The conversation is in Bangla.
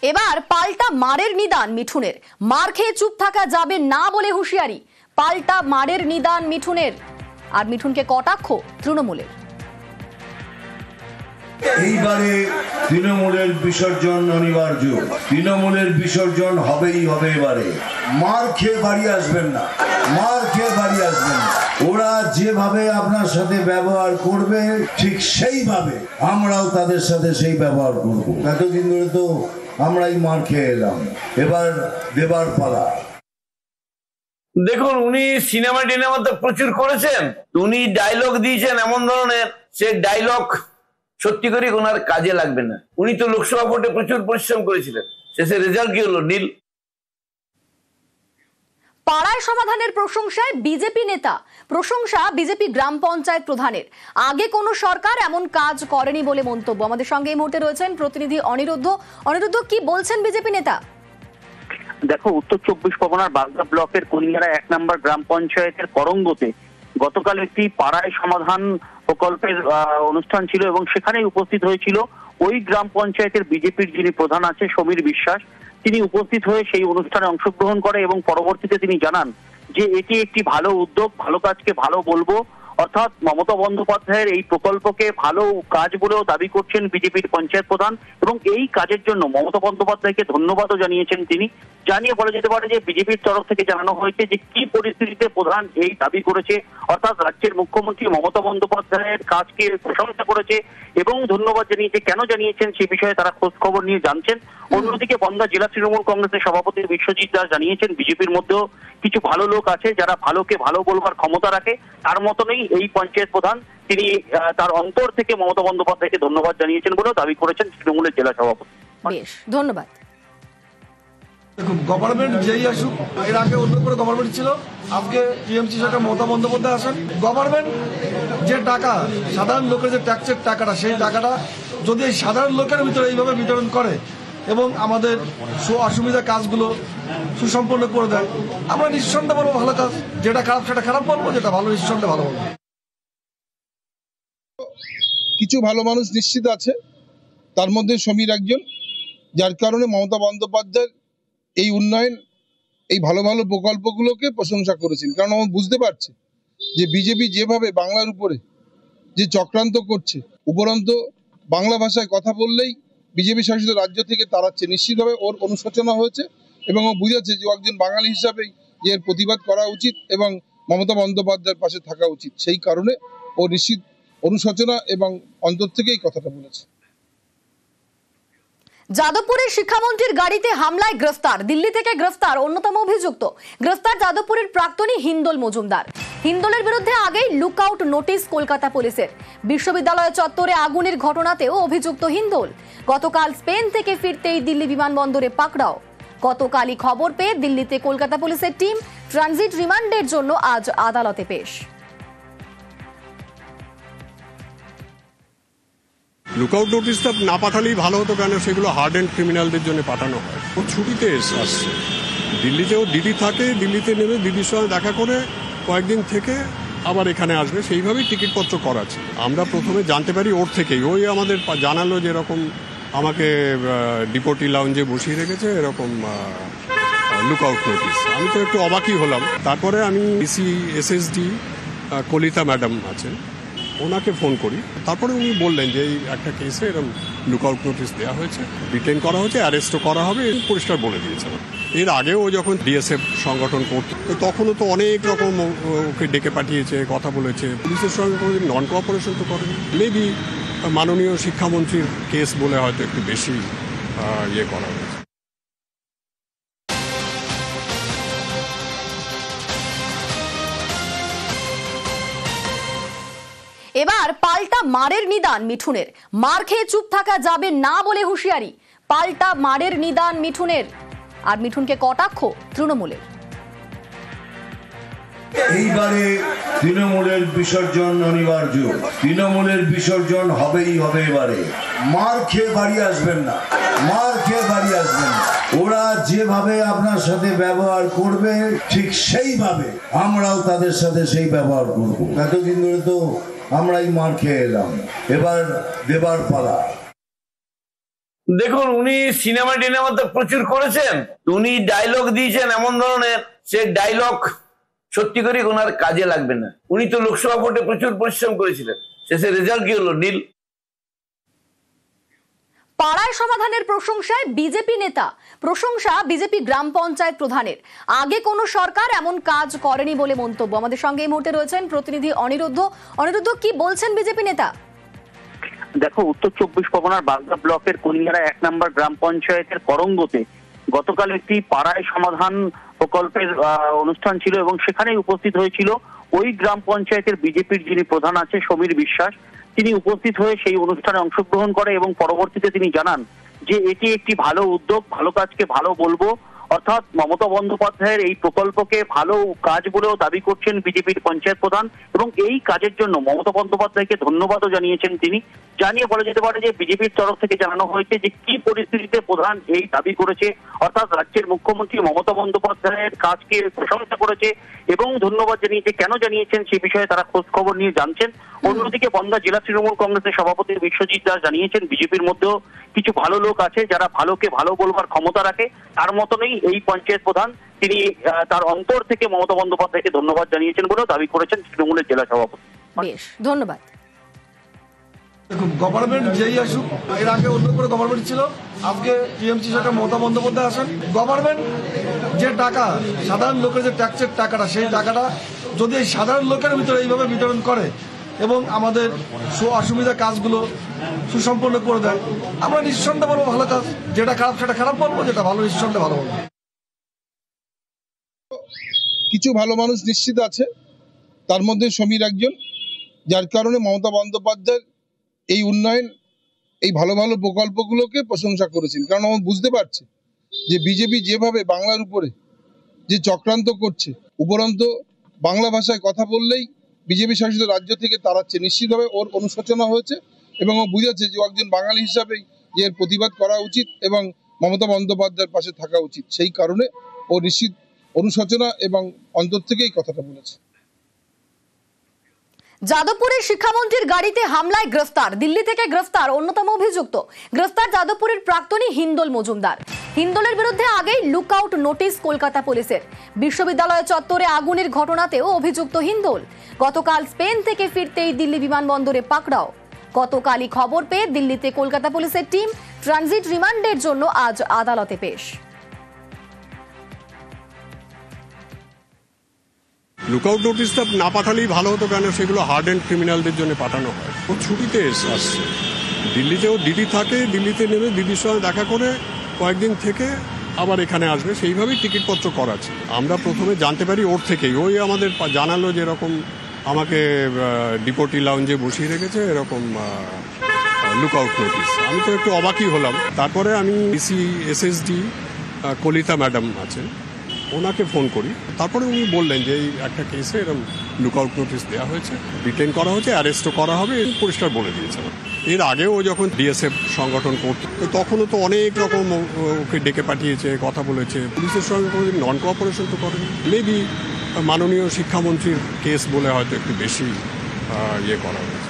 এবার পাল্টা মারের নিদান মিঠুনের। মার খেয়ে চুপ থাকা যাবে না বলে হুঁশিয়ারি। পাল্টা মারের নিদান মিঠুনের। আর মিঠুনকে কটাক্ষ তৃণমূলের। এইবারে তৃণমূলের বিসর্জন অনিবার্য। তৃণমূলের বিসর্জন হবেই হবে। এবারে মার খেয়ে বাড়ি আসবেন না, মার খেয়ে বাড়ি আসবেন না। ওরা যেভাবে আপনার সাথে ব্যবহার করবে ঠিক সেইভাবে আমরাও তাদের সাথে সেই ব্যবহার করব। এতদিন ধরে তো আমরাই মার খেয়ে এলাম, এবার দেবার পালা। দেখুন, উনি সিনেমা টিনেমাতে প্রচুর করেছেন, উনি ডায়লগ দিয়েছেন এমন ধরনের, সে ডায়লগ সত্যি করে ওনার কাজে লাগবে না। উনি তো লোকসভা ভোটে প্রচুর পরিশ্রম করেছিলেন, শেষে রেজাল্ট কি হলো? নীল। পাড়ায় সমাধানের প্রশংসায় বিজেপি নেতা। প্রশংসা বিজেপি গ্রাম পঞ্চায়েত প্রধানের। আগে কোনো সরকার এমন কাজ করেনি বলে মন্তব্য। আমাদের সঙ্গে এই মুহূর্তে রয়েছেন প্রতিনিধি অনিরুদ্ধ। অনিরুদ্ধ, কি বলছেন বিজেপি নেতা? দেখো, উত্তর 24 পরগনার বাগদা ব্লকের কলিয়ারা 1 নম্বর গ্রাম পঞ্চায়েতের করঙ্গতে গতকাল একটি পাড়ায় সমাধান প্রকল্পের অনুষ্ঠান ছিল এবং সেখানে উপস্থিত হয়েছিল ওই গ্রাম পঞ্চায়েতের বিজেপির যিনি প্রধান আছে সমীর বিশ্বাস। তিনি উপস্থিত হয়ে সেই অনুষ্ঠানে অংশগ্রহণ করে এবং পরবর্তীতে তিনি জানান যে এটি একটি ভালো উদ্যোগ, ভালো কাজকে ভালো বলবো। অর্থাৎ মমতা বন্দ্যোপাধ্যায়ের এই প্রকল্পকে ভালো কাজ বলেও দাবি করছেন বিজেপির পঞ্চায়েত প্রধান এবং এই কাজের জন্য মমতা বন্দ্যোপাধ্যায়কে ধন্যবাদও জানিয়েছেন তিনি। জানিয়ে বলা যেতে পারে যে বিজেপির তরফ থেকে জানানো হয়েছে যে কি পরিস্থিতিতে প্রধান এই দাবি করেছে, অর্থাৎ রাজ্যের মুখ্যমন্ত্রী মমতা বন্দ্যোপাধ্যায়ের কাজকে প্রশংসা করেছে এবং ধন্যবাদ জানিয়েছে। কেন জানিয়েছেন সে বিষয়ে তারা খোঁজ খবর নিয়ে জানছেন। অন্যদিকে বনগাঁ জেলা তৃণমূল কংগ্রেসের সভাপতি বিশ্বজিৎ দাস জানিয়েছেন বিজেপির মধ্যেও কিছু ভালো লোক আছে যারা ভালোকে ভালো বলবার ক্ষমতা রাখে। তার মতনই এই পঞ্চায়েত প্রধান তিনি তার অন্তর থেকে মমতা বন্দ্যোপাধ্যায়কে ধন্যবাদ জানিয়েছেন বলেও দাবি করেছেন তৃণমূলের জেলা সভাপতি। বেশ, ধন্যবাদ। দেখুন, গভর্নমেন্ট যেই আসুক, এর আগে অন্য করে গভর্নমেন্ট ছিল, আজকে টিএমসি সরকার মমতা বন্দ্যোপাধ্যায় আসেন। গভর্নমেন্ট যে টাকা, সাধারণ লোকের যে ট্যাক্সের টাকাটা, সেই টাকাটা যদি এই সাধারণ লোকের ভিতরে এইভাবে বিতরণ করে এবং আমাদের অসুবিধা কাজগুলো সুসম্পন্ন করে দেয়, আমরা নিঃসন্দেহে বলবো ভালো কাজ। যেটা খারাপ সেটা খারাপ বলবো, যেটা ভালো নিঃসন্দেহে ভালো বলবো। কিছু ভালো মানুষ নিশ্চিত আছে, তার মধ্যে সমীর একজন, যার কারণে মমতা বন্দ্যোপাধ্যায় এই উন্নয়ন, এই ভালো ভালো প্রকল্পগুলোকে প্রশংসা করেছেন। কারণ আমরা বুঝতে পারছি যে বিজেপি যেভাবে বাংলার উপরে যে চক্রান্ত করছে, উপরন্ত বাংলা ভাষায় কথা বললেই বিজেপি শাসিত রাজ্য থেকে তাড়াচ্ছে। নিশ্চিতভাবে ওর অনুশোচনা হয়েছে এবং ও বুঝেছে যে একজন বাঙালি হিসাবেই যে এর প্রতিবাদ করা উচিত এবং মমতা বন্দ্যোপাধ্যায়ের পাশে থাকা উচিত। সেই কারণে ও নিশ্চিত অনুশোচনা এবং অন্তর থেকে এই কথাটা বলেছে। যাদবপুরের শিক্ষামন্ত্রীর গাড়িতে হামলায় গ্রেফতার। দিল্লি থেকে গ্রেফতার অন্যতম অভিযুক্ত। গ্রেফতার যাদবপুরের প্রাক্তনী হিন্দোল মজুমদার। হিন্দোলের বিরুদ্ধে আগেই লুকআউট নোটিশ কলকাতা পুলিশের। বিশ্ববিদ্যালয় চত্বরে আগুনের ঘটনাতেও অভিযুক্ত হিন্দোল। গতকাল স্পেন থেকে ফিরতেই দিল্লি বিমানবন্দরে পাকড়াও। গতকালই খবর পেয়ে দিল্লিতে কলকাতা পুলিশের টিম ট্রানজিট রিমান্ডের জন্য আজ আদালতে পেশ। লুকআউট নোটিশটা না পাঠালেই ভালো হতো, কেন সেগুলো হার্ড অ্যান্ড ক্রিমিনালদের জন্য পাঠানো হয়। ও ছুটিতে আসছে, দিল্লিতেও দিদি থাকে, দিল্লিতে নেমে দিদির সঙ্গে দেখা করে কয়েকদিন থেকে আবার এখানে আসবে, সেইভাবেই টিকিটপত্র করাচ্ছে। আমরা প্রথমে জানতে পারি ওর থেকেই, ওই আমাদের জানালো যে এরকম আমাকে ডিপোটি লাউঞ্জে বসিয়ে রেখেছে, এরকম লুকআউট নোটিশ। আমি তো একটু অবাকই হলাম। তারপরে আমি ডিসি এসএসডি কলিতা ম্যাডাম আছেন, ওনাকে ফোন করি। তারপরে উনি বললেন যে এই একটা কেসে এরকম লুকআউট নোটিশ দেওয়া হয়েছে, ডিটেন করা হয়েছে, অ্যারেস্টও করা হবে, পরিষ্কার বলে দিয়েছে। এর আগেও যখন ডিএসএফ সংগঠন করত তখনও তো অনেক রকম ওকে ডেকে পাঠিয়েছে, কথা বলেছে। পুলিশের সঙ্গে কোনোদিন নন কোঅপারেশন তো করেনি। মেবি মাননীয় শিক্ষামন্ত্রীর কেস বলে হয়তো একটু বেশি ইয়ে করা হয়েছে। এবার পাল্টা মারের নিদান মিঠুনের। মার খেয়ে চুপ থাকা যাবে না বলে হুঁশিয়ারি। পাল্টা মারের নিদান মিঠুনের। আর মিঠুনকে কটাক্ষ তৃণমূলের। এইবারে তৃণমূলের বিসর্জন অনিবার্য। তৃণমূলের বিসর্জন হবেই হবে। এবারে মার খেয়ে বাড়ি আসবেন না, মার খেয়ে বাড়ি আসবেন না। ওরা যেভাবে আপনার সাথে ব্যবহার করবে ঠিক সেইভাবে আমরাও তাদের সাথে সেই ব্যবহার করব। এতদিন ধরে তো আমরাই মার খেয়ে এলাম, এবার দেবার পালা। দেখুন, উনি সিনেমা টিনেমাতে প্রচুর করেছেন, উনি ডায়লগ দিয়েছেন এমন ধরনের, সে ডায়লগ সত্যি করে ওনার কাজে লাগবে না। উনি তো লোকসভা ভোটে প্রচুর পরিশ্রম করেছিলেন, শেষে রেজাল্ট কি হলো? নীল। পাড়ায় সমাধানের প্রশংসায় বিজেপি নেতা, প্রশংসা বিজেপি গ্রাম পঞ্চায়েত প্রধানের। আগে কোনো সরকার এমন কাজ করেনি বলে মন্তব্য। আমাদের সঙ্গে এই মুহূর্তে রয়েছেন প্রতিনিধি অনিরুদ্ধ। অনিরুদ্ধ, কি বলছেন বিজেপি নেতা? দেখো, উত্তর 24 পরগনার বাগদা ব্লকের কলিয়ারা 1 নম্বর গ্রাম পঞ্চায়েতের করঙ্গতে গতকাল একটি পাড়ায় সমাধান প্রকল্পের অনুষ্ঠান ছিল এবং সেখানেই উপস্থিত হয়েছিল ওই গ্রাম পঞ্চায়েতের বিজেপির যিনি প্রধান আছে সমীর বিশ্বাস। তিনি উপস্থিত হয়ে সেই অনুষ্ঠানে অংশগ্রহণ করে এবং পরবর্তীতে তিনি জানান যে এটি একটি ভালো উদ্যোগ, ভালো কাজকে ভালো বলবো। অর্থাৎ মমতা বন্দ্যোপাধ্যায়ের এই প্রকল্পকে ভালো কাজ বলেও দাবি করছেন বিজেপির পঞ্চায়েত প্রধান এবং এই কাজের জন্য মমতা বন্দ্যোপাধ্যায়কে ধন্যবাদও জানিয়েছেন তিনি। জানিয়ে বলা যেতে পারে যে বিজেপির তরফ থেকে জানানো হয়েছে যে কি পরিস্থিতিতে প্রধান এই দাবি করেছে, অর্থাৎ রাজ্যের মুখ্যমন্ত্রী মমতা বন্দ্যোপাধ্যায়ের কাজকে প্রশংসা করেছে এবং ধন্যবাদ জানিয়েছে। কেন জানিয়েছেন সে বিষয়ে তারা খোঁজ খবর নিয়ে জানছেন। অন্যদিকে বনগাঁ জেলা তৃণমূল কংগ্রেসের সভাপতি বিশ্বজিৎ দাস জানিয়েছেন বিজেপির মধ্যেও কিছু ভালো লোক আছে যারা ভালোকে ভালো বলবার ক্ষমতা রাখে। তার মতনই এই পঞ্চায়েত প্রধান, তিনি তার অন্তর থেকে মমতা বন্দ্যোপাধ্যায়কে ধন্যবাদ জানিয়েছেন বলেও দাবি করেছেন তৃণমূলের জেলা সভাপতি। বেশ, ধন্যবাদ। দেখুন, গভর্নমেন্ট যেই আসুক, এর আগে অন্য করে গভর্নমেন্ট ছিল, আজকে টিএমসি সরকার মমতা বন্দ্যোপাধ্যায় আসেন। গভর্নমেন্ট যে টাকা, সাধারণ লোকের যে ট্যাক্সের টাকাটা, সেই টাকাটা যদি এই সাধারণ লোকের ভিতরে এইভাবে বিতরণ করে এবং আমাদের অসুবিধা কাজগুলো সুসম্পন্ন করে দেয়, আমরা নিঃসন্দেহে বলবো ভালো কাজ। যেটা খারাপ সেটা খারাপ বলবো, যেটা ভালো নিঃসন্দেহে ভালো বলবো। কিছু ভালো মানুষ নিশ্চিত আছে, তার মধ্যে সমীর একজন, যার কারণে মমতা বন্দ্যোপাধ্যায় এই উন্নয়ন, এই ভালো ভালো প্রকল্পগুলোকে প্রশংসা করেছেন। কারণ আমরা বুঝতে পারছি যে বিজেপি যেভাবে বাংলার উপরে যে চক্রান্ত করছে, উপরন্ত বাংলা ভাষায় কথা বললেই বিজেপি শাসিত রাজ্য থেকে তাড়াচ্ছে, নিশ্চিতভাবে ওর অনুশোচনা হয়েছে এবং ও বুঝেছে যে একজন বাঙালি হিসাবেই যে এর প্রতিবাদ করা উচিত এবং মমতা বন্দ্যোপাধ্যায়ের পাশে থাকা উচিত। সেই কারণে ও নিশ্চিত অনুশোচনা এবং অন্তর থেকে এই কথাটা বলেছে। যাদবপুরের শিক্ষামন্ত্রীর গাড়িতে হামলায় গ্রেফতার, দিল্লি থেকে গ্রেফতার অন্যতম অভিযুক্ত। গ্রেফতার যাদবপুরের প্রাক্তনী হিন্দোল মজুমদার। হিন্দোলের বিরুদ্ধে আগেই লুকআউট নোটিশ কলকাতা পুলিশের। বিশ্ববিদ্যালয় চত্বরে আগুনের ঘটনাতেও অভিযুক্ত হিন্দোল। গতকাল স্পেন থেকে ফিরতেই দিল্লি বিমানবন্দরে পাকড়াও। গতকালই খবর পেয়ে দিল্লিতে কলকাতা পুলিশের টিম ট্রানজিট রিমান্ডের জন্য আজ আদালতে পেশ। লুকআউট নোটিশটা না পাঠালেই ভালো হতো, কেন সেগুলো হার্ড অ্যান্ড ক্রিমিনালদের জন্য পাঠানো হয়। ও ছুটিতে আসছে, দিল্লিতেও দিদি থাকে, দিল্লিতে নেমে দিদির সঙ্গে দেখা করে কয়েকদিন থেকে আবার এখানে আসবে, সেইভাবেই টিকিটপত্র করা ছিল। আমরা প্রথমে জানতে পারি ওর থেকেই, ওই আমাদের জানালো যে এরকম আমাকে ডিপোটি লাউঞ্জে বসিয়ে রেখেছে, এরকম লুকআউট নোটিশ। আমি তো একটু অবাকই হলাম। তারপরে আমি ডিসি এসএসডি কলিতা ম্যাডাম আছেন, ওনাকে ফোন করি। তারপরে উনি বললেন যে এই একটা কেসে এরকম লুকআউট নোটিশ দেওয়া হয়েছে, ডিটেইন করা হয়েছে, অ্যারেস্টও করা হবে, পরিষ্কার বলে দিয়েছে। এর আগেও যখন ডিএসএফ সংগঠন করত তখনও তো অনেক রকম ওকে ডেকে পাঠিয়েছে, কথা বলেছে। পুলিশের সঙ্গে কোনোদিন নন কোঅপারেশন তো করেনি। মেবি মাননীয় শিক্ষামন্ত্রীর কেস বলে হয়তো একটু বেশি ইয়ে করা হয়েছে।